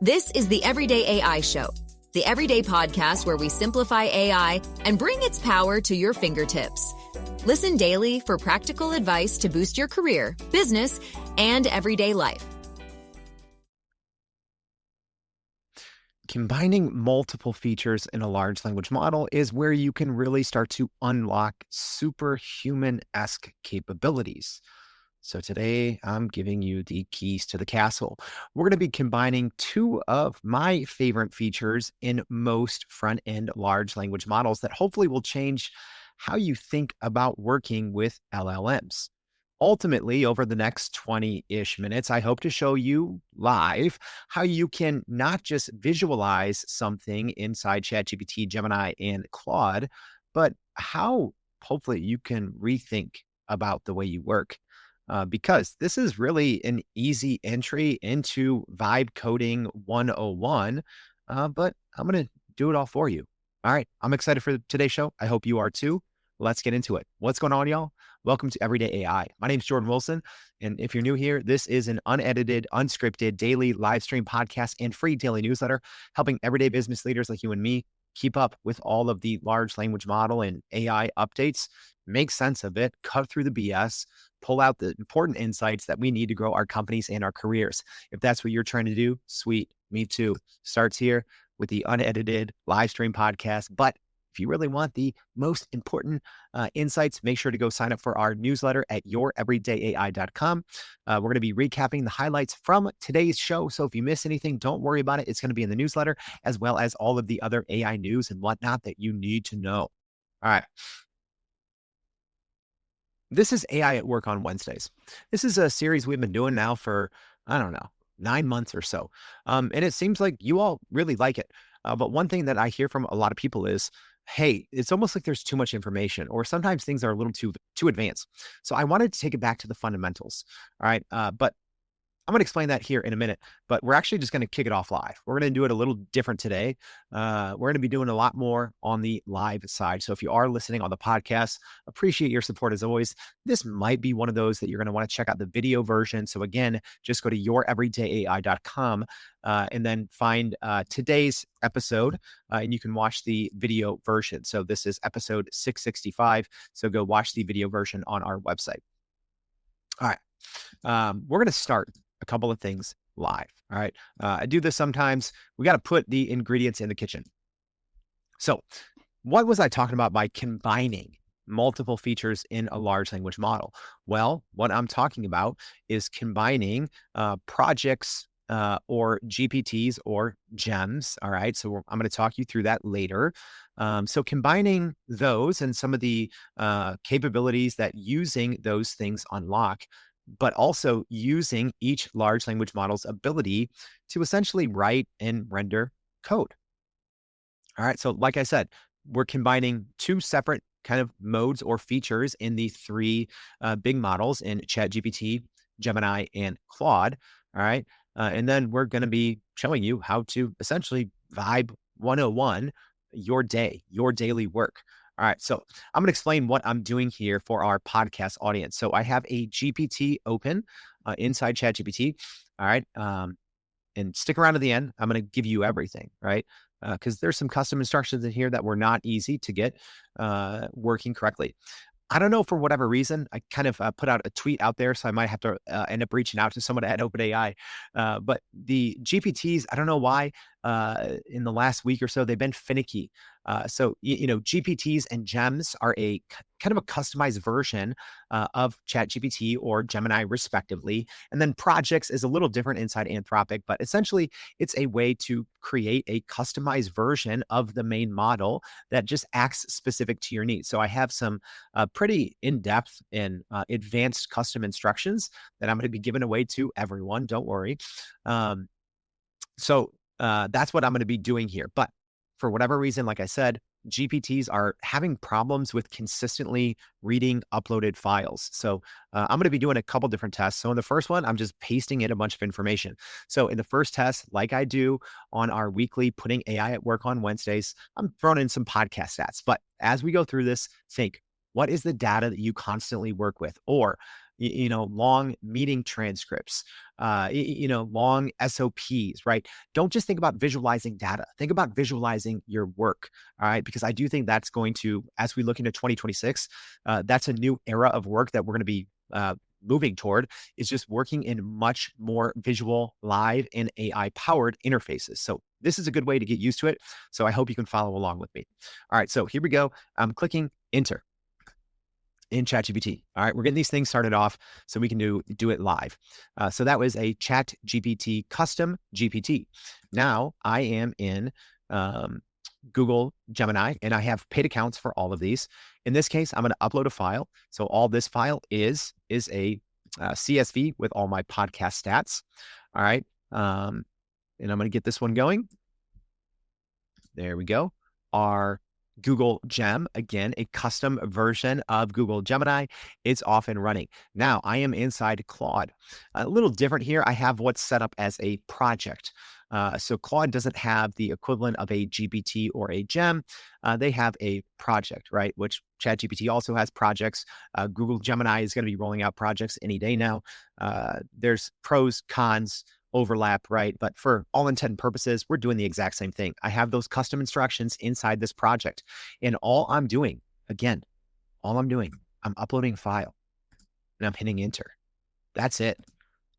This is the Everyday AI Show, the everyday podcast where we simplify AI and bring its power to your fingertips. Listen daily for practical advice to boost your career, business, and everyday life. Combining multiple features in a large language model is where you can really start to unlock superhuman-esque capabilities. So today I'm giving you the keys to the castle. We're going to be combining two of my favorite features in most front-end large language models that hopefully will change how you think about working with LLMs. Ultimately, over the next 20-ish minutes, I hope to show you live how you can not just visualize something inside ChatGPT, Gemini, and Claude, but how hopefully you can rethink about the way you work. Because this is really an easy entry into Vibe Coding 101, but I'm going to do it all for you. All right, I'm excited for today's show. I hope you are too. Let's get into it. What's going on, y'all? Welcome to Everyday AI. My name's Jordan Wilson, and if you're new here, this is an unedited, unscripted, daily live stream podcast and free daily newsletter helping everyday business leaders like you and me keep up with all of the large language model and AI updates, make sense of it, cut through the BS, pull out the important insights that we need to grow our companies and our careers. If that's what you're trying to do, sweet, me too. Starts here with the unedited live stream podcast. But if you really want the most important insights, make sure to go sign up for our newsletter at youreverydayai.com. We're going to be recapping the highlights from today's show. So if you miss anything, don't worry about it. It's going to be in the newsletter, as well as all of the other AI news and whatnot that you need to know. All right. This is AI at Work on Wednesdays. This is a series we've been doing now for, 9 months or so. And it seems like you all really like it. But one thing that I hear from a lot of people is, hey, it's almost like there's too much information, or sometimes things are a little too advanced. So I wanted to take it back to the fundamentals. All right. But I'm going to explain that here in a minute, but we're actually just going to kick it off live. We're going to do it a little different today. We're going to be doing a lot more on the live side. So if you are listening on the podcast, appreciate your support as always. This might be one of those that you're going to want to check out the video version. So again, just go to youreverydayai.com and then find today's episode and you can watch the video version. So this is episode 665. So go watch the video version on our website. All right. We're going to start a couple of things live. All right. I do this sometimes. We got to put the ingredients in the kitchen. So what was I talking about by combining multiple features in a large language model? Well, what I'm talking about is combining projects or GPTs or GEMs. All right. So I'm going to talk you through that later. So combining those and some of the capabilities that using those things unlock, but also using each large language model's ability to essentially write and render code. All right. So like I said, we're combining two separate kind of modes or features in the three big models in ChatGPT, Gemini, and Claude. All right. And then we're going to be showing you how to essentially Vibe 101 your day, your daily work. All right. So I'm going to explain what I'm doing here for our podcast audience. So I have a GPT open inside ChatGPT. All right. And stick around to the end. I'm going to give you everything, right? Because there's some custom instructions in here that were not easy to get working correctly. I don't know, for whatever reason, I kind of put out a tweet out there, so I might have to end up reaching out to someone at OpenAI. But the GPTs, I don't know why, in the last week or so, they've been finicky. So GPTs and GEMs are a kind of a customized version of ChatGPT or Gemini, respectively. And then projects is a little different inside Anthropic, but essentially it's a way to create a customized version of the main model that just acts specific to your needs. So I have some pretty in-depth and advanced custom instructions that I'm going to be giving away to everyone. Don't worry. So that's what I'm going to be doing here. But for whatever reason, like I said, GPTs are having problems with consistently reading uploaded files. So I'm going to be doing a couple different tests. So in the first one, I'm just pasting in a bunch of information. So in the first test, like I do on our weekly Putting AI at Work on Wednesdays, I'm throwing in some podcast stats. But as we go through this, think, what is the data that you constantly work with? Or long meeting transcripts, long SOPs, right? Don't just think about visualizing data. Think about visualizing your work, all right? Because I do think that's going to, as we look into 2026, that's a new era of work that we're going to be moving toward, is just working in much more visual, live, and AI powered interfaces. So this is a good way to get used to it. So I hope you can follow along with me. All right, so here we go. I'm clicking enter in ChatGPT. All right, we're getting these things started off so we can do it live. So that was a ChatGPT custom GPT. Now I am in Google Gemini, and I have paid accounts for all of these. In this case, I'm going to upload a file. So all this file is a CSV with all my podcast stats. All right, and I'm going to get this one going. There we go. Our Google Gem, again, a custom version of Google Gemini, it's off and running. Now I am inside Claude. A little different here. I have what's set up as a project. So Claude doesn't have the equivalent of a GPT or a Gem. They have a project, right? Which ChatGPT also has projects. Google Gemini is going to be rolling out projects any day now. There's pros, cons, overlap, right? But for all intent and purposes, we're doing the exact same thing. I have those custom instructions inside this project. And all I'm doing, I'm uploading a file and I'm hitting enter. That's it.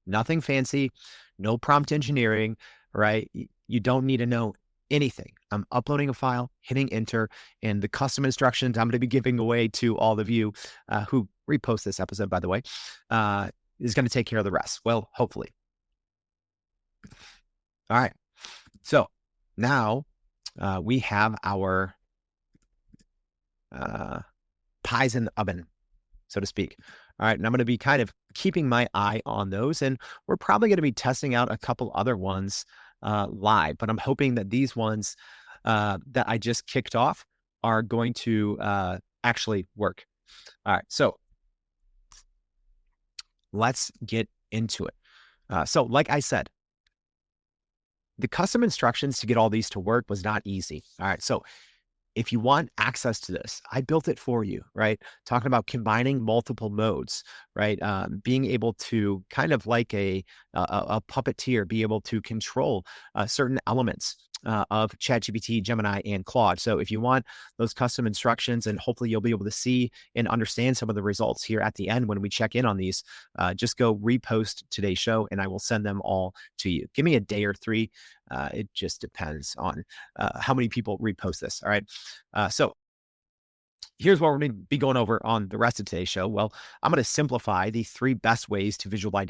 Nothing fancy, no prompt engineering, right? You don't need to know anything. I'm uploading a file, hitting enter, and the custom instructions I'm going to be giving away to all of you who repost this episode, by the way, is going to take care of the rest. Well, hopefully. All right. So now we have our pies in the oven, so to speak. All right. And I'm going to be kind of keeping my eye on those. And we're probably going to be testing out a couple other ones live, but I'm hoping that these ones that I just kicked off are going to actually work. All right. So let's get into it. So like I said, the custom instructions to get all these to work was not easy. All right. So if you want access to this, I built it for you, right? Talking about combining multiple modes, right? Being able to kind of like a puppeteer, be able to control certain elements of ChatGPT, Gemini, and Claude. So if you want those custom instructions, and hopefully you'll be able to see and understand some of the results here at the end when we check in on these, just go repost today's show and I will send them all to you. Give me a day or three. It just depends on how many people repost this. All right. So here's what we're going to be going over on the rest of today's show. Well, I'm going to simplify the 3 best ways to visualize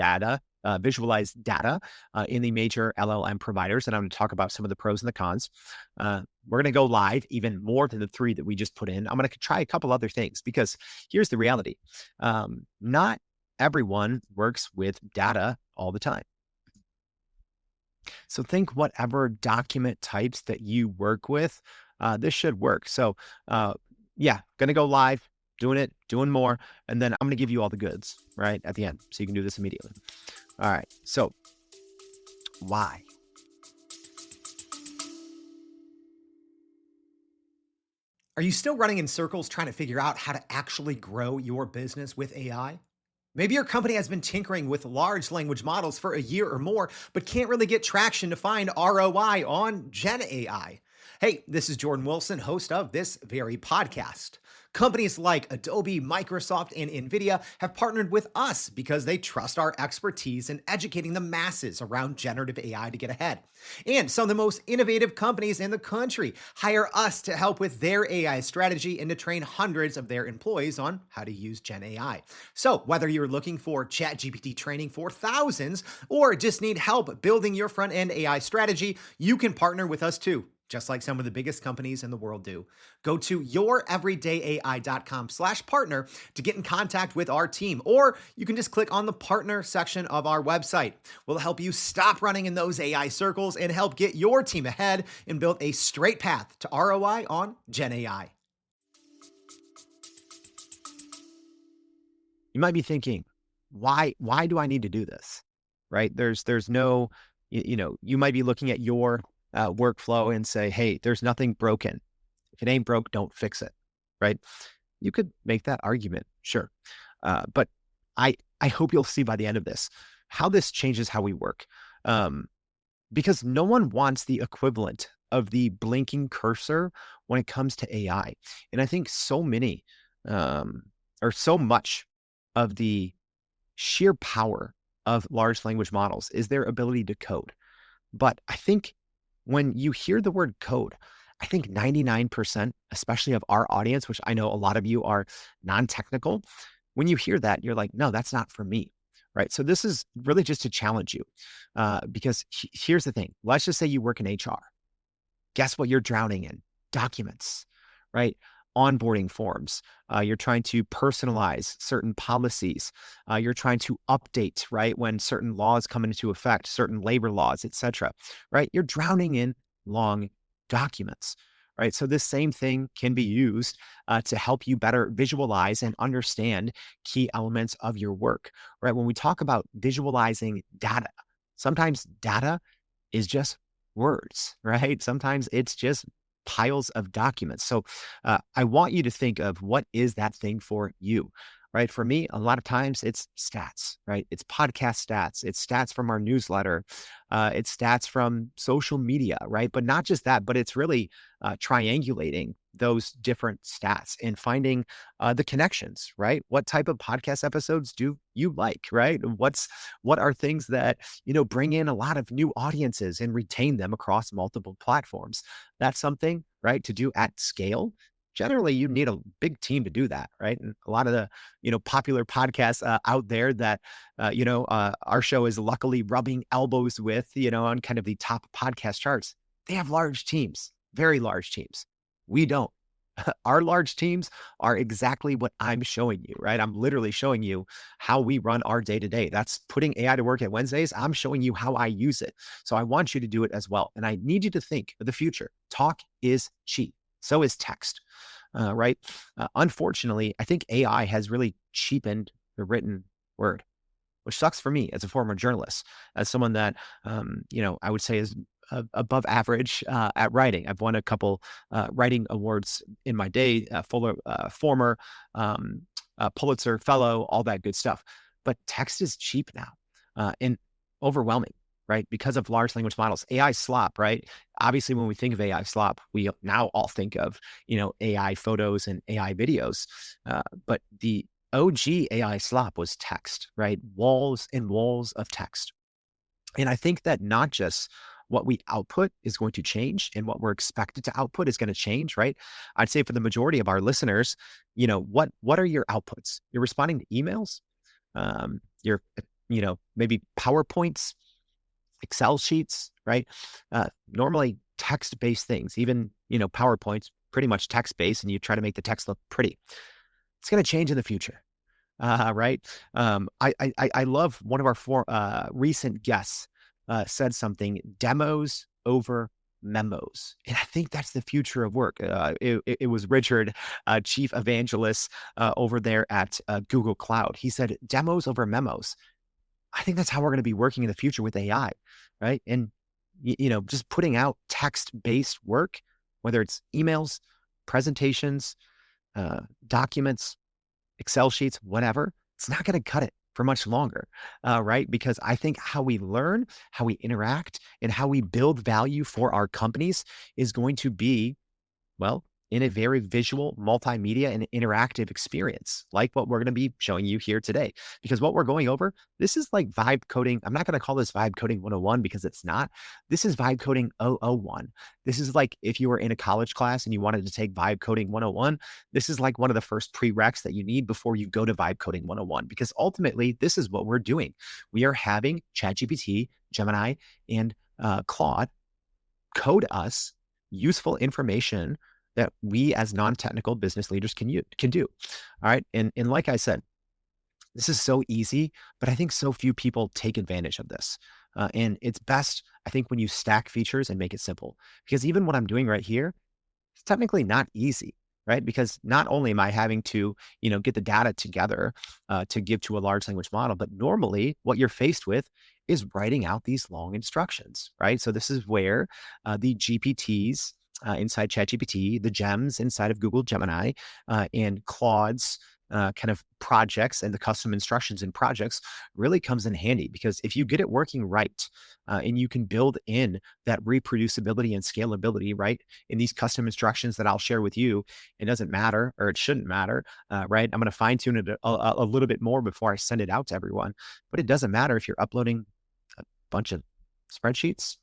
data in the major LLM providers. And I'm going to talk about some of the pros and the cons. We're going to go live even more than the 3 that we just put in. I'm going to try a couple other things because here's the reality. Not everyone works with data all the time. So think whatever document types that you work with, this should work. So yeah, going to go live, doing more, and then I'm going to give you all the goods right at the end. So you can do this immediately. All right. So why? Are you still running in circles trying to figure out how to actually grow your business with AI? Maybe your company has been tinkering with large language models for a year or more, but can't really get traction to find ROI on Gen AI. Hey, this is Jordan Wilson, host of this very podcast. Companies like Adobe, Microsoft, and NVIDIA have partnered with us because they trust our expertise in educating the masses around generative AI to get ahead. And some of the most innovative companies in the country hire us to help with their AI strategy and to train hundreds of their employees on how to use Gen AI. So whether you're looking for ChatGPT training for thousands or just need help building your front-end AI strategy, you can partner with us too, just like some of the biggest companies in the world do. Go to youreverydayai.com/partner to get in contact with our team, or you can just click on the partner section of our website. We'll help you stop running in those AI circles and help get your team ahead and build a straight path to ROI on Gen AI. You might be thinking, why do I need to do this? Right? There's no, you might be looking at your workflow and say, hey, there's nothing broken. If it ain't broke, don't fix it, right? You could make that argument, sure. But I I hope you'll see by the end of this how this changes how we work. Um, because no one wants the equivalent of the blinking cursor when it comes to AI. And I think so many, um, or so much of the sheer power of large language models is their ability to code. But I think when you hear the word code, I think 99%, especially of our audience, which I know a lot of you are non-technical, when you hear that, you're like, no, that's not for me. Right. So this is really just to challenge you because here's the thing. Let's just say you work in HR. Guess what you're drowning in? Documents, right? Onboarding forms. You're trying to personalize certain policies. You're trying to update, right? When certain laws come into effect, certain labor laws, et cetera, right? You're drowning in long documents, right? So this same thing can be used to help you better visualize and understand key elements of your work, right? When we talk about visualizing data, sometimes data is just words, right? Sometimes it's just piles of documents. So I want you to think of what is that thing for you, right? For me, a lot of times it's stats, right? It's podcast stats, it's stats from our newsletter, it's stats from social media, right? But not just that, but it's really triangulating those different stats and finding the connections, right? What type of podcast episodes do you like, right? What are things that bring in a lot of new audiences and retain them across multiple platforms? That's something, right, to do at scale. Generally, you need a big team to do that, right? And a lot of the popular podcasts out there that our show is luckily rubbing elbows with, on kind of the top podcast charts. They have large teams, very large teams. We don't. Our large teams are exactly what I'm showing you, right? I'm literally showing you how we run our day to day. That's putting AI to work at Wednesdays. I'm showing you how I use it. So I want you to do it as well. And I need you to think of the future. Talk is cheap. So is text, right? Unfortunately, I think AI has really cheapened the written word, which sucks for me as a former journalist, as someone that, I would say is above average at writing. I've won a couple writing awards in my day, former Pulitzer fellow, all that good stuff. But text is cheap now and overwhelming, right? Because of large language models, AI slop, right? Obviously, when we think of AI slop, we now all think of, AI photos and AI videos. But the OG AI slop was text, right? Walls and walls of text. And I think that not just what we output is going to change and what we're expected to output is going to change, right? I'd say for the majority of our listeners, what are your outputs? You're responding to emails, you're, maybe PowerPoints, Excel sheets, right? Normally text-based things, even, PowerPoints, pretty much text-based, and you try to make the text look pretty. It's going to change in the future. Right. I love one of our recent guests said something, demos over memos. And I think that's the future of work. It was Richard, chief evangelist over there at Google Cloud. He said demos over memos. I think that's how we're going to be working in the future with AI, right? And, just putting out text-based work, whether it's emails, presentations, documents, Excel sheets, whatever, it's not going to cut it for much longer, right? Because I think how we learn, how we interact, and how we build value for our companies is going to be, well, in a very visual, multimedia, and interactive experience, like what we're going to be showing you here today. Because what we're going over, this is like vibe coding. I'm not going to call this vibe coding 101 because it's not. This is vibe coding 001. This is like if you were in a college class and you wanted to take vibe coding 101, this is like one of the first prereqs that you need before you go to vibe coding 101. Because ultimately, this is what we're doing. We are having ChatGPT, Gemini, and Claude code us useful information that we as non-technical business leaders can do. All right. And like I said, this is so easy, but I think so few people take advantage of this. And it's best, I think, when you stack features and make it simple. Because even what I'm doing right here, it's technically not easy, right? Because not only am I having to, get the data together to give to a large language model, but normally what you're faced with is writing out these long instructions, right? So this is where the GPTs inside ChatGPT, the gems inside of Google Gemini, and Claude's kind of projects and the custom instructions in projects really comes in handy, because if you get it working right, and you can build in that reproducibility and scalability, right, in these custom instructions that I'll share with you, it doesn't matter, or it shouldn't matter, right? I'm going to fine tune it a little bit more before I send it out to everyone, but it doesn't matter if you're uploading a bunch of spreadsheets,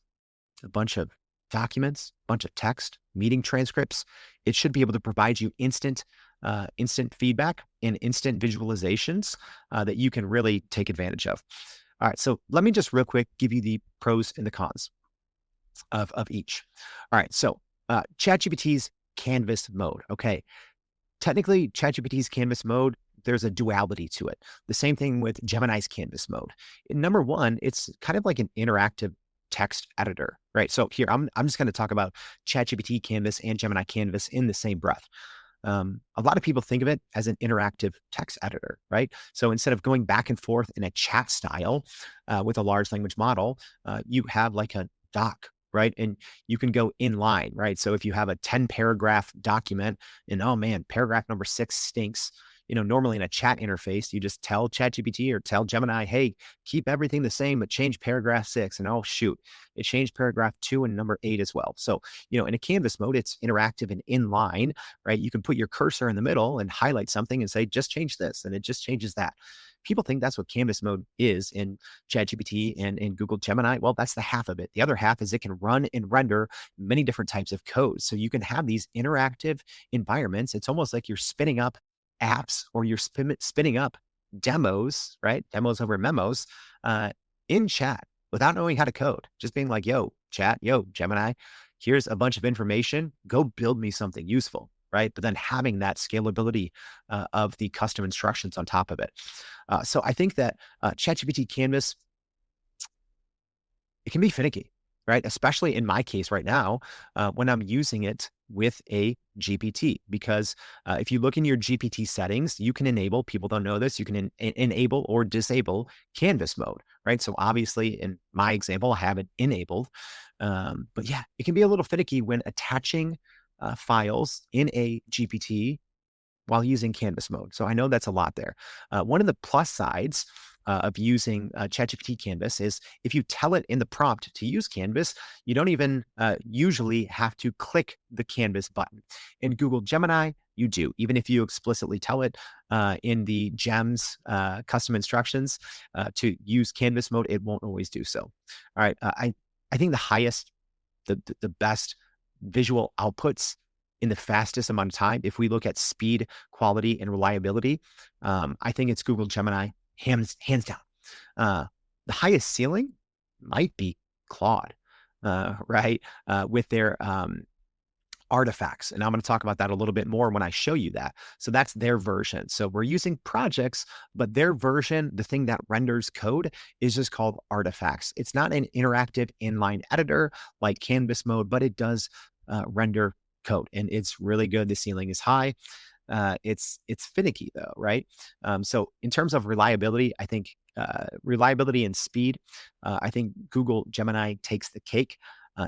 a bunch of documents, a bunch of text, meeting transcripts. It should be able to provide you instant feedback and instant visualizations that you can really take advantage of. All right, so let me just real quick give you the pros and the cons of each. All right, so ChatGPT's canvas mode. Okay, technically, ChatGPT's canvas mode, there's a duality to it. The same thing with Gemini's canvas mode. Number one, it's kind of like an interactive text editor, right? So here, I'm just going to talk about ChatGPT Canvas and Gemini Canvas in the same breath. A lot of people think of it as an interactive text editor, right? So instead of going back and forth in a chat style with a large language model, you have like a doc, right? And you can go in line, right? So if you have a 10 paragraph document and, oh man, paragraph number 6 stinks, normally in a chat interface, you just tell ChatGPT or tell Gemini, hey, keep everything the same, but change paragraph 6. And oh, shoot, it changed paragraph 2 and number 8 as well. So, in a canvas mode, it's interactive and inline, right? You can put your cursor in the middle and highlight something and say, just change this. And it just changes that. People think that's what canvas mode is in ChatGPT and in Google Gemini. Well, that's the half of it. The other half is it can run and render many different types of code. So you can have these interactive environments. It's almost like you're spinning up apps, or you're spinning up demos, right? Demos over memos in chat without knowing how to code. Just being like, yo, chat, yo, Gemini, here's a bunch of information. Go build me something useful, right? But then having that scalability of the custom instructions on top of it. So I think that ChatGPT Canvas, it can be finicky, right? Especially in my case right now, when I'm using it with a GPT, because if you look in your GPT settings, you can enable, people don't know this, you can enable or disable canvas mode, right? So obviously in my example, I have it enabled. But yeah, it can be a little finicky when attaching files in a GPT while using canvas mode. So I know that's a lot there. One of the plus sides of using ChatGPT Canvas is if you tell it in the prompt to use Canvas, you don't even usually have to click the Canvas button. In Google Gemini, you do. Even if you explicitly tell it in the Gems custom instructions to use Canvas mode, it won't always do so. All right, I think the best visual outputs in the fastest amount of time, if we look at speed, quality, and reliability, I think it's Google Gemini, hands down. The highest ceiling might be Claude, right? With their artifacts. And I'm going to talk about that a little bit more when I show you that. So that's their version. So we're using projects, but their version, the thing that renders code, is just called artifacts. It's not an interactive inline editor like Canvas mode, but it does render code, and it's really good. The ceiling is high. It's finicky though, right? So in terms of reliability, I think reliability and speed, I think Google Gemini takes the cake.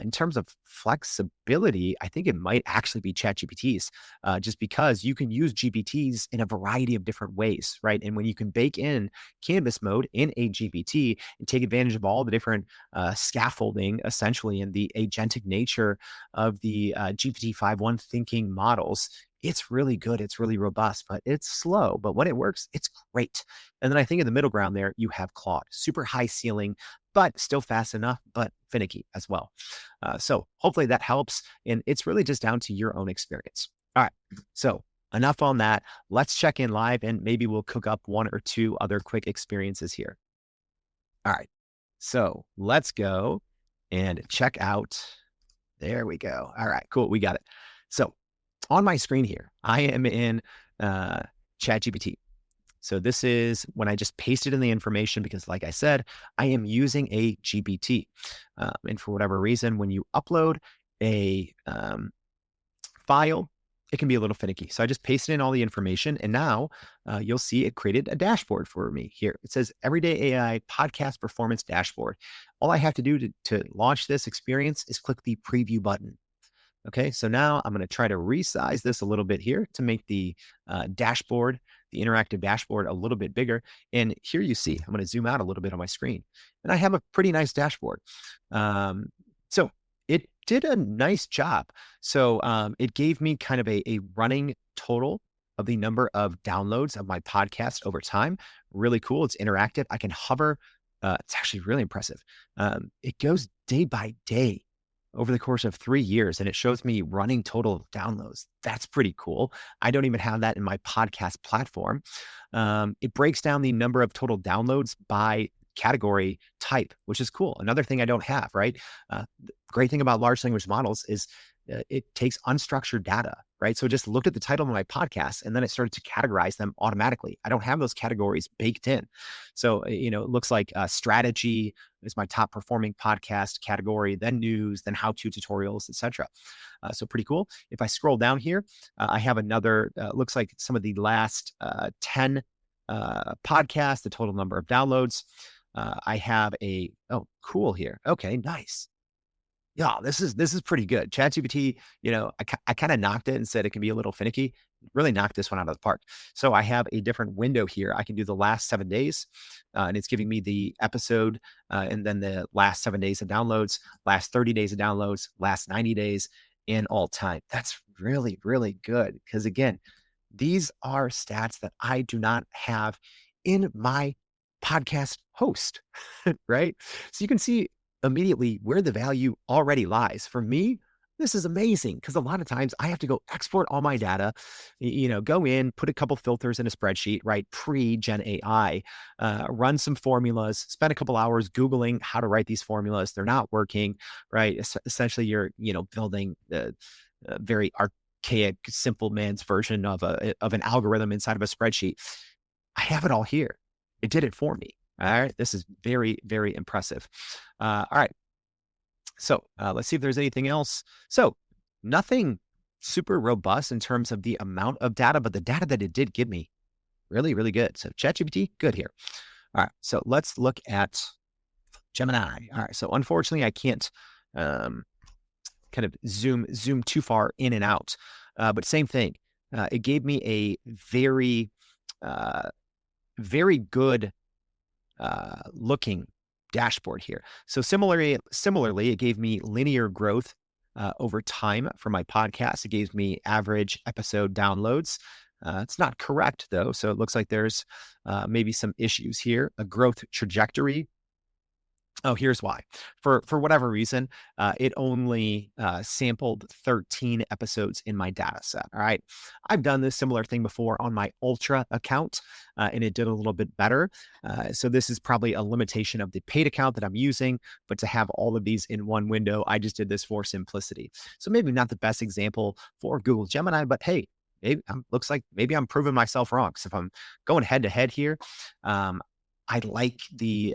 In terms of flexibility, I think it might actually be ChatGPTs, just because you can use GPTs in a variety of different ways, right? And when you can bake in Canvas mode in a GPT and take advantage of all the different scaffolding, essentially, and the agentic nature of the GPT-5.1 thinking models, it's really good. It's really robust, but it's slow. But when it works, it's great. And then I think in the middle ground there, you have Claude, super high ceiling, but still fast enough, but finicky as well. So hopefully that helps. And it's really just down to your own experience. All right. So enough on that. Let's check in live, and maybe we'll cook up one or two other quick experiences here. All right. So let's go and check out. There we go. All right, cool. We got it. So on my screen here, I am in ChatGPT. So this is when I just pasted in the information, because like I said, I am using a GPT. And for whatever reason, when you upload a file, it can be a little finicky. So I just pasted in all the information, and now you'll see it created a dashboard for me here. It says Everyday AI Podcast Performance Dashboard. All I have to do to launch this experience is click the preview button. Okay, so now I'm going to try to resize this a little bit here to make the dashboard, the interactive dashboard a little bit bigger. And here you see, I'm going to zoom out a little bit on my screen, and I have a pretty nice dashboard. So it did a nice job. So it gave me kind of a running total of the number of downloads of my podcast over time. Really cool. It's interactive. I can hover. It's actually really impressive. It goes day by day over the course of 3 years, and it shows me running total downloads. That's pretty cool. I don't even have that in my podcast platform. It breaks down the number of total downloads by category type, which is cool. Another thing I don't have, right? The great thing about large language models is it takes unstructured data, right? So it just looked at the title of my podcast and then it started to categorize them automatically. I don't have those categories baked in. So, it looks like strategy is my top performing podcast category, then news, then how-to tutorials, etc. So pretty cool. If I scroll down here, I have another, looks like some of the last 10 podcasts, the total number of downloads. I have cool here. Okay, nice. Yeah, this is pretty good. ChatGPT, I kind of knocked it and said it can be a little finicky. Really knocked this one out of the park. So I have a different window here. I can do the last 7 days, and it's giving me the episode, and then the last 7 days of downloads, last 30 days of downloads, last 90 days, and all time. That's really, really good because again, these are stats that I do not have in my podcast host, right? So you can see immediately where the value already lies. For me, this is amazing because a lot of times I have to go export all my data, go in, put a couple filters in a spreadsheet, right? Pre-Gen AI, run some formulas, spend a couple hours Googling how to write these formulas. They're not working, right? Essentially, you're, building a very archaic, simple man's version of an algorithm inside of a spreadsheet. I have it all here. It did it for me. All right. This is very, very impressive. All right. So let's see if there's anything else. So nothing super robust in terms of the amount of data, but the data that it did give me, really, really good. So ChatGPT, good here. All right. So let's look at Gemini. All right. So unfortunately, I can't kind of zoom too far in and out. But same thing. It gave me a very, very good looking dashboard here. So similarly, it gave me linear growth over time for my podcast. It gave me average episode downloads. It's not correct though. So it looks like there's maybe some issues here. A growth trajectory. Oh, here's why. For whatever reason, it only sampled 13 episodes in my data set. All right. I've done this similar thing before on my Ultra account, and it did a little bit better. So this is probably a limitation of the paid account that I'm using, but to have all of these in one window, I just did this for simplicity. So maybe not the best example for Google Gemini, but hey, looks like maybe I'm proving myself wrong. So if I'm going head to head here, I like the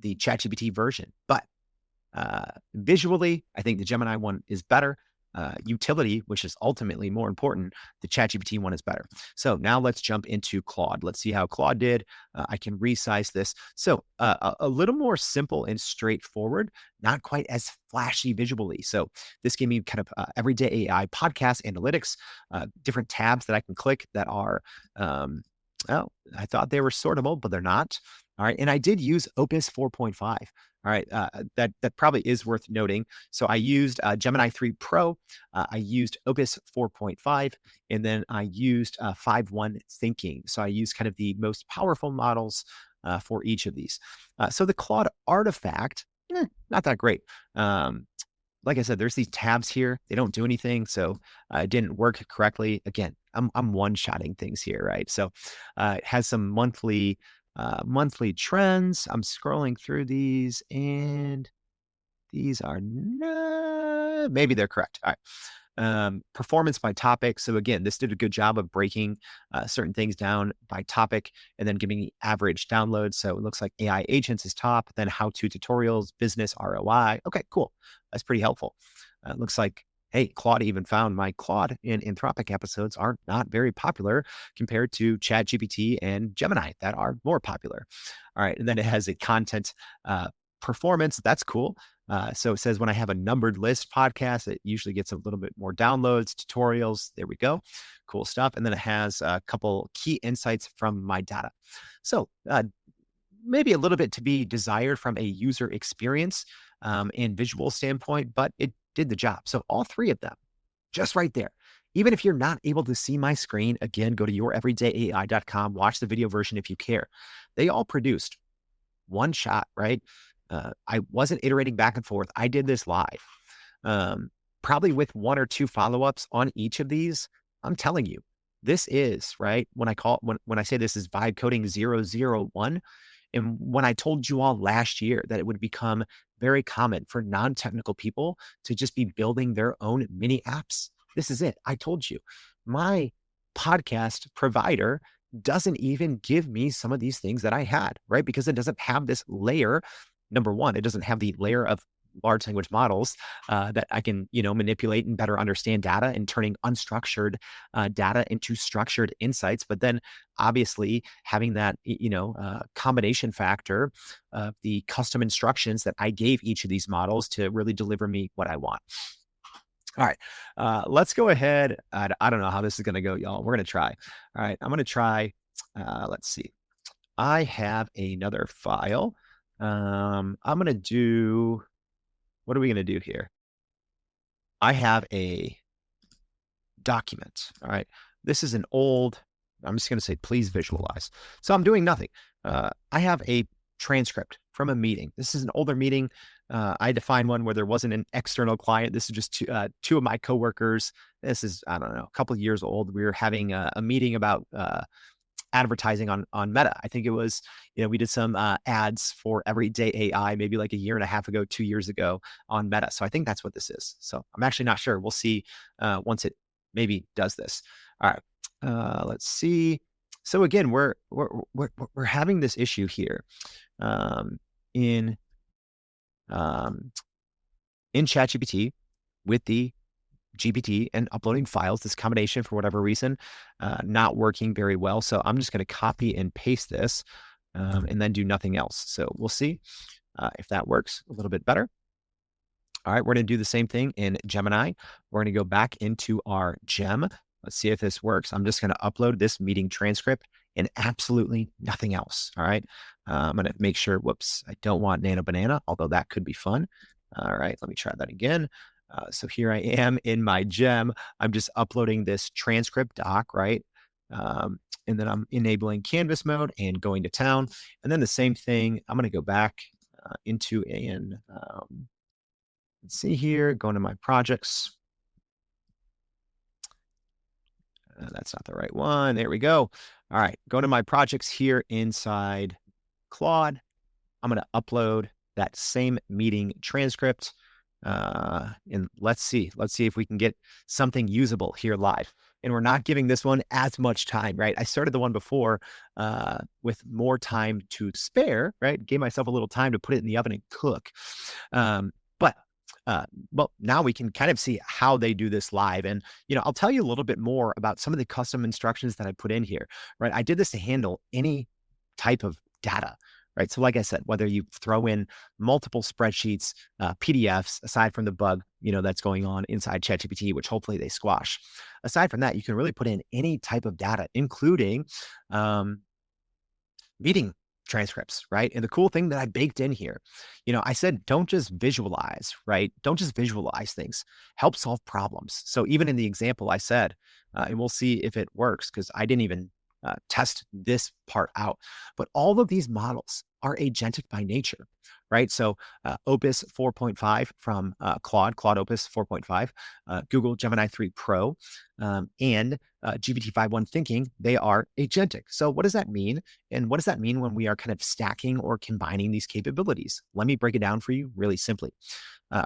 ChatGPT version, but visually, I think the Gemini one is better. Utility, which is ultimately more important, the ChatGPT one is better. So now let's jump into Claude. Let's see how Claude did. I can resize this. So a little more simple and straightforward, not quite as flashy visually. So this gave me kind of everyday AI podcast analytics, different tabs that I can click that are I thought they were sortable, but they're not. All right. And I did use Opus 4.5. All right. That probably is worth noting. So I used Gemini 3 Pro. I used Opus 4.5, and then I used 5.1 Thinking. So I used kind of the most powerful models for each of these. So the Claude artifact, not that great. Like I said, there's these tabs here. They don't do anything. So it didn't work correctly. Again, I'm one-shotting things here, right? So it has some monthly trends. I'm scrolling through these and these are not, maybe they're correct. All right. Performance by topic. So again, this did a good job of breaking certain things down by topic and then giving me average downloads. So it looks like AI agents is top, then how-to tutorials, business ROI. Okay, cool. That's pretty helpful. It looks like, hey, Claude even found my Claude and Anthropic episodes are not very popular compared to ChatGPT and Gemini that are more popular. All right. And then it has a content performance. That's cool. So it says when I have a numbered list podcast, it usually gets a little bit more downloads, tutorials. There we go. Cool stuff. And then it has a couple key insights from my data. So maybe a little bit to be desired from a user experience and visual standpoint, but it did the job. So all three of them, just right there. Even if you're not able to see my screen, again, go to youreverydayai.com, watch the video version if you care. They all produced one shot, right? I wasn't iterating back and forth. I did this live, probably with one or two follow-ups on each of these. I'm telling you, this is right. When I say this is vibe coding 001, and when I told you all last year that it would become very common for non-technical people to just be building their own mini apps, this is it. I told you, my podcast provider doesn't even give me some of these things that I had, right? Because it doesn't have this layer. Number one, it doesn't have the layer of large language models that I can, manipulate and better understand data and turning unstructured data into structured insights. But then obviously having that, combination factor of the custom instructions that I gave each of these models to really deliver me what I want. All right, let's go ahead. I don't know how this is going to go, y'all. We're going to try. All right, I'm going to try. Let's see. I have another file. I'm going to do, what are we going to do here? I have a document. All right, this is an old, I'm just going to say, please visualize. So I'm doing nothing. I have a transcript from a meeting. This is an older meeting. I had to find one where there wasn't an external client. This is just two of my coworkers. This is, I don't know, a couple of years old. We were having a meeting about advertising on Meta. I think it was, we did some ads for Everyday AI, maybe like a year and a half ago, 2 years ago on Meta. So I think that's what this is. So I'm actually not sure. We'll see once it maybe does this. All right, let's see. So again, we're having this issue here in ChatGPT with the GPT and uploading files. This combination, for whatever reason, not working very well. So I'm just going to copy and paste this and then do nothing else. So we'll see if that works a little bit better. All right, we're going to do the same thing in Gemini. We're going to go back into our Gem. Let's see if this works. I'm just going to upload this meeting transcript and absolutely nothing else. All right. I'm going to make sure, whoops, I don't want Nano Banana, although that could be fun. All right, let me try that again. So here I am in my Gem. I'm just uploading this transcript doc, right? And then I'm enabling Canvas mode and going to town. And then the same thing, I'm going to go back into let's see here, going to my projects. That's not the right one. There we go. All right, go to my projects here inside Claude. I'm going to upload that same meeting transcript. And let's see if we can get something usable here live. And we're not giving this one as much time, right? I started the one before with more time to spare, right? Gave myself a little time to put it in the oven and cook. Well, now we can kind of see how they do this live. And, I'll tell you a little bit more about some of the custom instructions that I put in here, right? I did this to handle any type of data, right? So like I said, whether you throw in multiple spreadsheets, PDFs, aside from the bug, that's going on inside ChatGPT, which hopefully they squash. Aside from that, you can really put in any type of data, including meeting transcripts, right? And the cool thing that I baked in here, I said, don't just visualize, right? Don't just visualize things, help solve problems. So even in the example I said, and we'll see if it works, because I didn't even test this part out, but all of these models are agentic by nature, right? So Opus 4.5 from Claude Opus 4.5, Google Gemini 3 Pro, and GPT-5.1 Thinking, they are agentic. So what does that mean? And what does that mean when we are kind of stacking or combining these capabilities? Let me break it down for you really simply,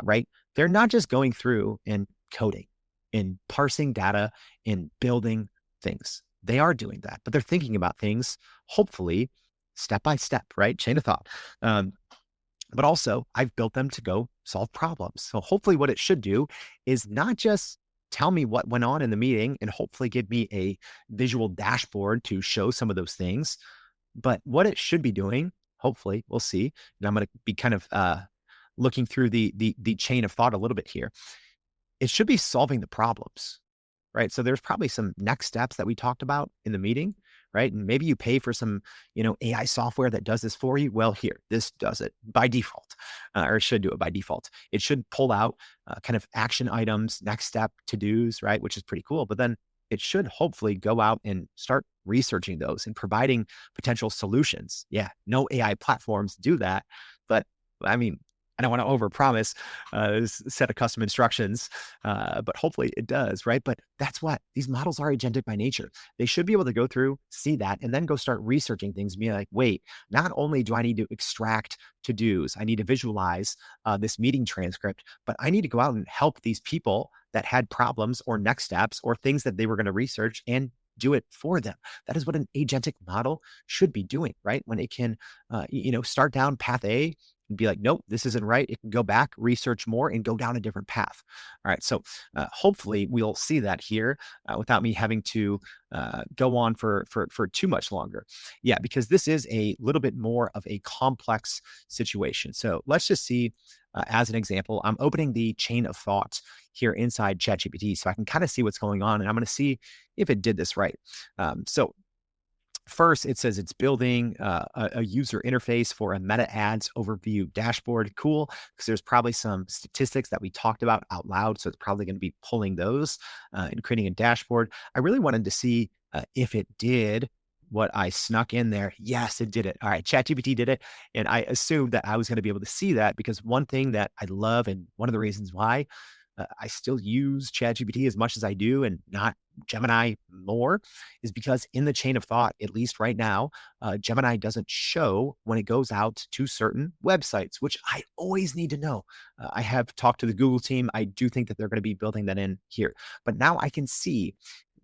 right? They're not just going through and coding and parsing data and building things. They are doing that, but they're thinking about things, hopefully, step by step, right? Chain of thought. But also, I've built them to go solve problems. So hopefully what it should do is not just tell me what went on in the meeting and hopefully give me a visual dashboard to show some of those things, but what it should be doing, hopefully, we'll see. And I'm going to be kind of looking through the chain of thought a little bit here, it should be solving the problems, right? So there's probably some next steps that we talked about in the meeting, right? And maybe you pay for some, AI software that does this for you. Well, here, this does it by default, or it should do it by default. It should pull out kind of action items, next step to-dos, right? Which is pretty cool. But then it should hopefully go out and start researching those and providing potential solutions. Yeah, no AI platforms do that, but I mean, I don't want to overpromise set of custom instructions, but hopefully it does, right? But that's what these models are, agentic by nature. They should be able to go through, see that, and then go start researching things and be like, wait, not only do I need to extract to-dos, I need to visualize this meeting transcript, but I need to go out and help these people that had problems or next steps or things that they were going to research and do it for them. That is what an agentic model should be doing, right? When it can, start down path A and be like, nope, this isn't right. It can go back, research more, and go down a different path. All right. So hopefully we'll see that here without me having to go on for too much longer. Yeah, because this is a little bit more of a complex situation. So let's just see. As an example, I'm opening the chain of thought here inside ChatGPT so I can kind of see what's going on, and I'm going to see if it did this right. So first, it says it's building a user interface for a meta ads overview dashboard. Cool, because there's probably some statistics that we talked about out loud. So it's probably going to be pulling those and creating a dashboard. I really wanted to see if it did what I snuck in there. Yes, it did it. All right, ChatGPT did it. And I assumed that I was going to be able to see that because one thing that I love and one of the reasons why I still use ChatGPT as much as I do and not Gemini more is because in the chain of thought, at least right now, Gemini doesn't show when it goes out to certain websites, which I always need to know. I have talked to the Google team. I do think that they're going to be building that in here. But now I can see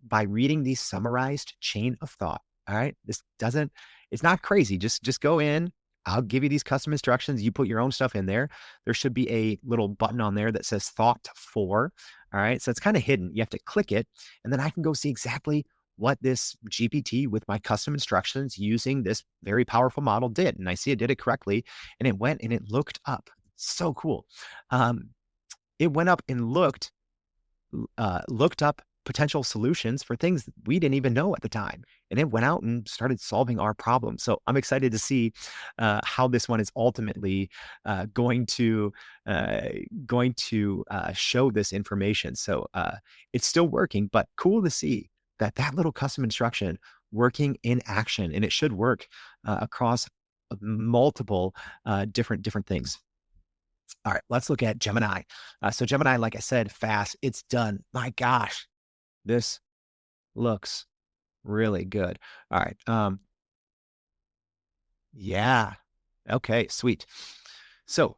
by reading the summarized chain of thought. All right. It's not crazy. Just go in. I'll give you these custom instructions. You put your own stuff in there. There should be a little button on there that says thought for. All right. So it's kind of hidden. You have to click it. And then I can go see exactly what this GPT with my custom instructions using this very powerful model did. And I see it did it correctly. And it went and it looked up. So cool. It went up and looked up potential solutions for things that we didn't even know at the time. And it went out and started solving our problems. So I'm excited to see how this one is ultimately going to show this information. So it's still working, but cool to see that little custom instruction working in action, and it should work across multiple different things. All right, let's look at Gemini. So Gemini, like I said, fast, it's done. My gosh, this looks really good. All right. Yeah. Okay, sweet. So,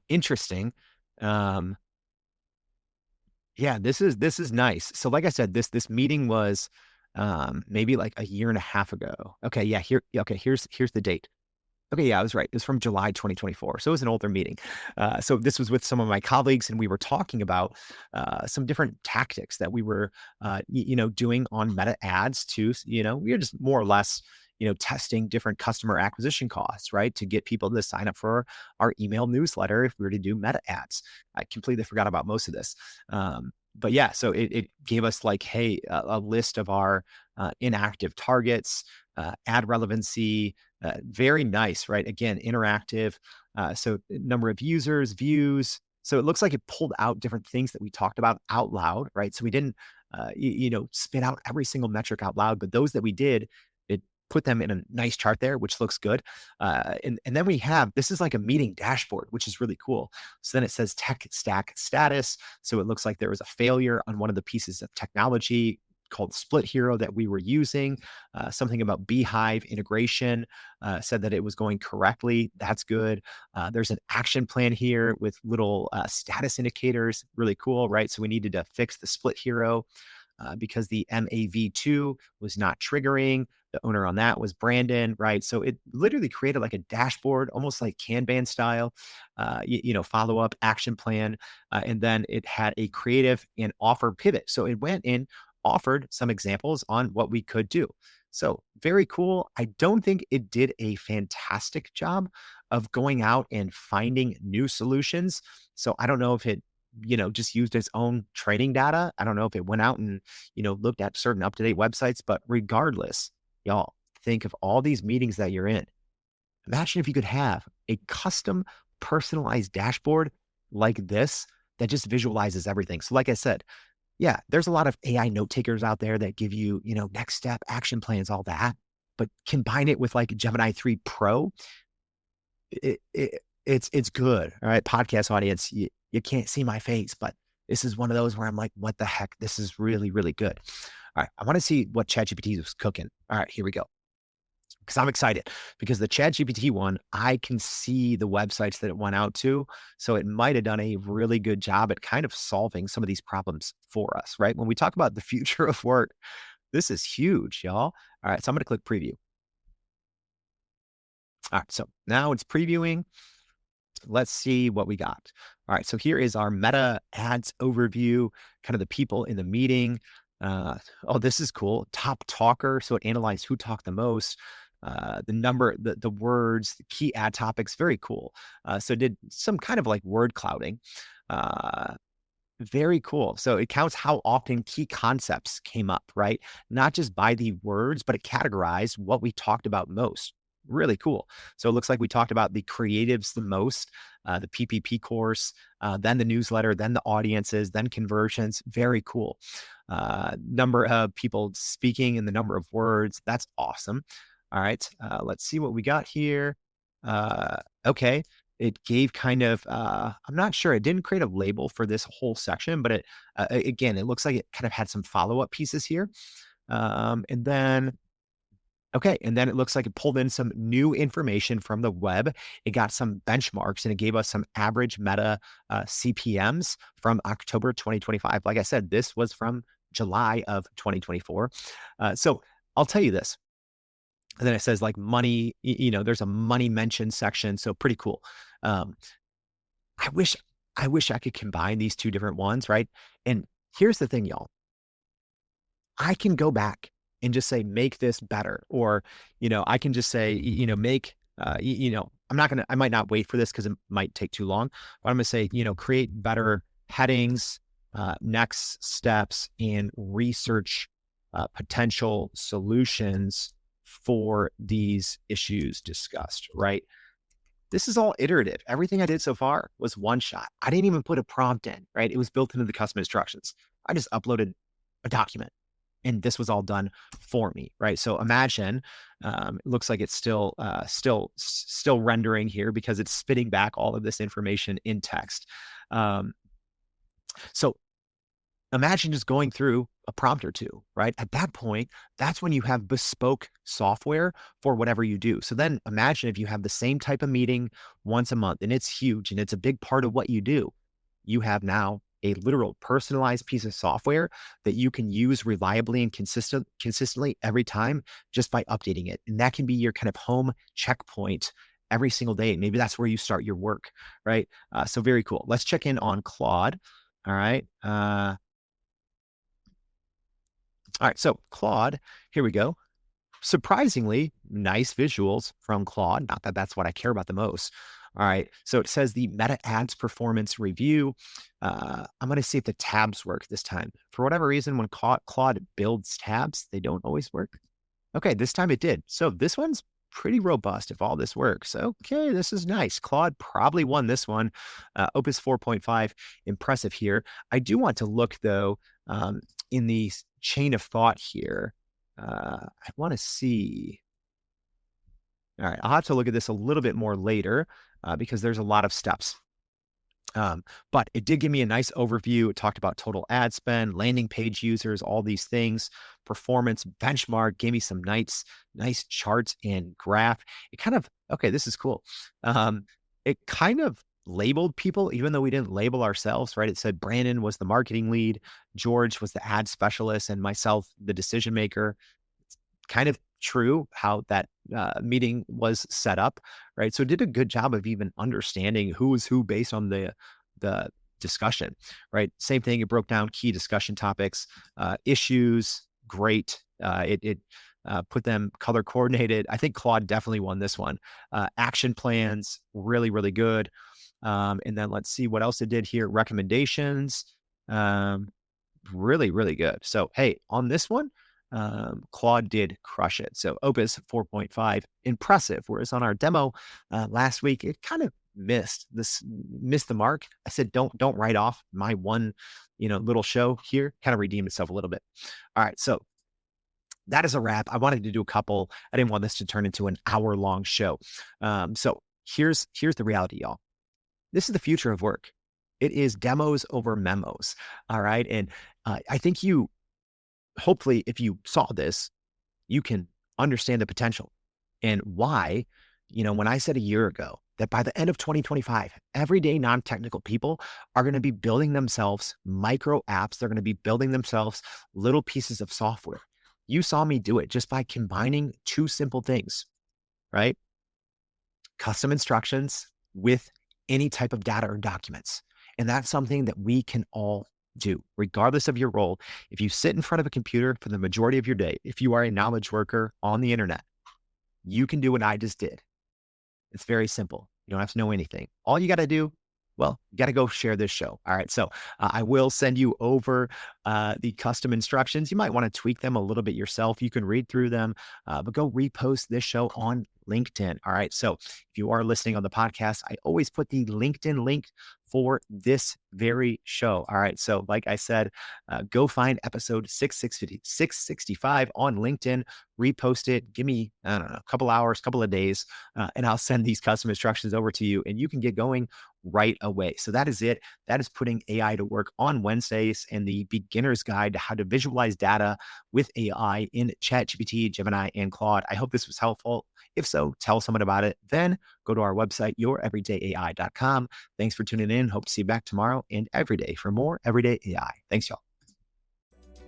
interesting. Yeah, this is nice. So like I said, this meeting was maybe like a year and a half ago. Okay, yeah, here's the date. Okay, yeah, I was right. It was from July 2024. So it was an older meeting. So this was with some of my colleagues, and we were talking about some different tactics that we were, doing on Meta ads to, we were just more or less, testing different customer acquisition costs, right? To get people to sign up for our email newsletter if we were to do Meta ads. I completely forgot about most of this. But yeah, so it gave us like, hey, a list of our inactive targets, ad relevancy, very nice, right? Again, interactive. So number of users, views. So it looks like it pulled out different things that we talked about out loud, right? So we didn't, spit out every single metric out loud, but those that we did, it put them in a nice chart there, which looks good. And then we have, this is like a meeting dashboard, which is really cool. So then it says tech stack status. So it looks like there was a failure on one of the pieces of technology called Split Hero that we were using. Something about Beehive integration said that it was going correctly. That's good. There's an action plan here with little status indicators. Really cool, right? So we needed to fix the Split Hero because the MAV2 was not triggering. The owner on that was Brandon, right? So it literally created like a dashboard, almost like Kanban style, follow up action plan. And then it had a creative and offer pivot. So it went in, offered some examples on what we could do. So very cool. I don't think it did a fantastic job of going out and finding new solutions. So I don't know if it, just used its own training data. I don't know if it went out and, looked at certain up-to-date websites, but regardless, y'all, think of all these meetings that you're in. Imagine if you could have a custom personalized dashboard like this that just visualizes everything. So like I said, yeah, there's a lot of AI note takers out there that give you, next step action plans, all that. But combine it with like Gemini 3 Pro, it's good. All right, podcast audience, you can't see my face, but this is one of those where I'm like, what the heck? This is really, really good. All right, I want to see what ChatGPT was cooking. All right, here we go. Because I'm excited because the ChatGPT one, I can see the websites that it went out to. So it might have done a really good job at kind of solving some of these problems for us, right? When we talk about the future of work, this is huge, y'all. All right, so I'm going to click preview. All right, so now it's previewing. Let's see what we got. All right, so here is our meta ads overview, kind of the people in the meeting. Oh, this is cool. Top talker. So it analyzed who talked the most, the number, the words, the key ad topics. Very cool. So it did some kind of like word clouding. Very cool. So it counts how often key concepts came up, right? Not just by the words, but it categorized what we talked about most. Really cool. So it looks like we talked about the creatives the most, the PPP course, then the newsletter, then the audiences, then conversions. Very cool. Number of people speaking and the number of words. That's awesome. All right. Let's see what we got here. Okay. It gave kind of, I'm not sure, it didn't create a label for this whole section, but again, it looks like it kind of had some follow-up pieces here. And then it looks like it pulled in some new information from the web. It got some benchmarks and it gave us some average meta CPMs from October 2025. Like I said, this was from July of 2024. So I'll tell you this. And then it says like money, there's a money mention section. So pretty cool. I wish I could combine these two different ones, right? And here's the thing, y'all. I can go back and just say, make this better. Or, I can just say, make, I might not wait for this because it might take too long, but I'm going to say, create better headings, next steps, and research potential solutions for these issues discussed, right? This is all iterative. Everything I did so far was one shot. I didn't even put a prompt in, right? It was built into the custom instructions. I just uploaded a document and this was all done for me, right? So imagine, it looks like it's still rendering here because it's spitting back all of this information in text. So imagine just going through a prompt or two, right? At that point, that's when you have bespoke software for whatever you do. So then imagine if you have the same type of meeting once a month and it's huge and it's a big part of what you do. You have now a literal personalized piece of software that you can use reliably and consistently every time just by updating it. And that can be your kind of home checkpoint every single day. Maybe that's where you start your work, right? So very cool. Let's check in on Claude. All right. All right, so Claude, here we go. Surprisingly, nice visuals from Claude. Not that that's what I care about the most. All right, so it says the meta ads performance review. I'm going to see if the tabs work this time. For whatever reason, when Claude builds tabs, they don't always work. Okay, this time it did. So this one's pretty robust if all this works. Okay, this is nice. Claude probably won this one. Opus 4.5, impressive here. I do want to look, though, in the chain of thought here. I want to see. All right, I'll have to look at this a little bit more later because there's a lot of steps. But it did give me a nice overview. It talked about total ad spend, landing page users, all these things, performance, benchmark, gave me some nice charts and graph. It kind of, okay, this is cool. It kind of labeled people, even though we didn't label ourselves, right? It said Brandon was the marketing lead, George was the ad specialist, and myself, the decision maker. It's kind of true how that meeting was set up, right? So it did a good job of even understanding who is who based on the discussion, right? Same thing, it broke down key discussion topics, issues, great. It put them color coordinated. I think Claude definitely won this one. Action plans, really, really good. And then let's see what else it did here. Recommendations, really, really good. So, hey, on this one, Claude did crush it. So Opus 4.5, impressive. Whereas on our demo last week, it kind of missed the mark. I said, don't write off my one, little show here. Kind of redeemed itself a little bit. All right, so that is a wrap. I wanted to do a couple. I didn't want this to turn into an hour-long show. So here's the reality, y'all. This is the future of work. It is demos over memos. All right, and I think hopefully, if you saw this, you can understand the potential and why, when I said a year ago that by the end of 2025, everyday non-technical people are going to be building themselves micro apps. They're going to be building themselves little pieces of software. You saw me do it just by combining two simple things, right? Custom instructions with any type of data or documents. And that's something that we can all do, regardless of your role. If you sit in front of a computer for the majority of your day, if you are a knowledge worker on the internet, you can do what I just did. It's very simple. You don't have to know anything. All you got to do, well, you got to go share this show. All right. So I will send you over the custom instructions. You might want to tweak them a little bit yourself. You can read through them, but go repost this show on LinkedIn. All right. So if you are listening on the podcast, I always put the LinkedIn link for this very show. All right. So like I said, go find episode 665 on LinkedIn, repost it. Give me, I don't know, a couple hours, couple of days, and I'll send these custom instructions over to you and you can get going right away. So that is it. That is putting AI to work on Wednesdays and the beginner's guide to how to visualize data with AI in ChatGPT, Gemini, and Claude. I hope this was helpful. If so, tell someone about it. Then go to our website, youreverydayai.com. Thanks for tuning in. Hope to see you back tomorrow and every day for more Everyday AI. Thanks, y'all.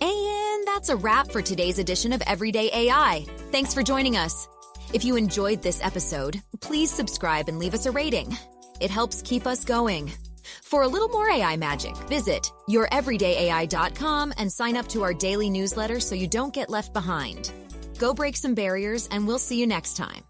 And that's a wrap for today's edition of Everyday AI. Thanks for joining us. If you enjoyed this episode, please subscribe and leave us a rating. It helps keep us going. For a little more AI magic, visit youreverydayai.com and sign up to our daily newsletter so you don't get left behind. Go break some barriers, and we'll see you next time.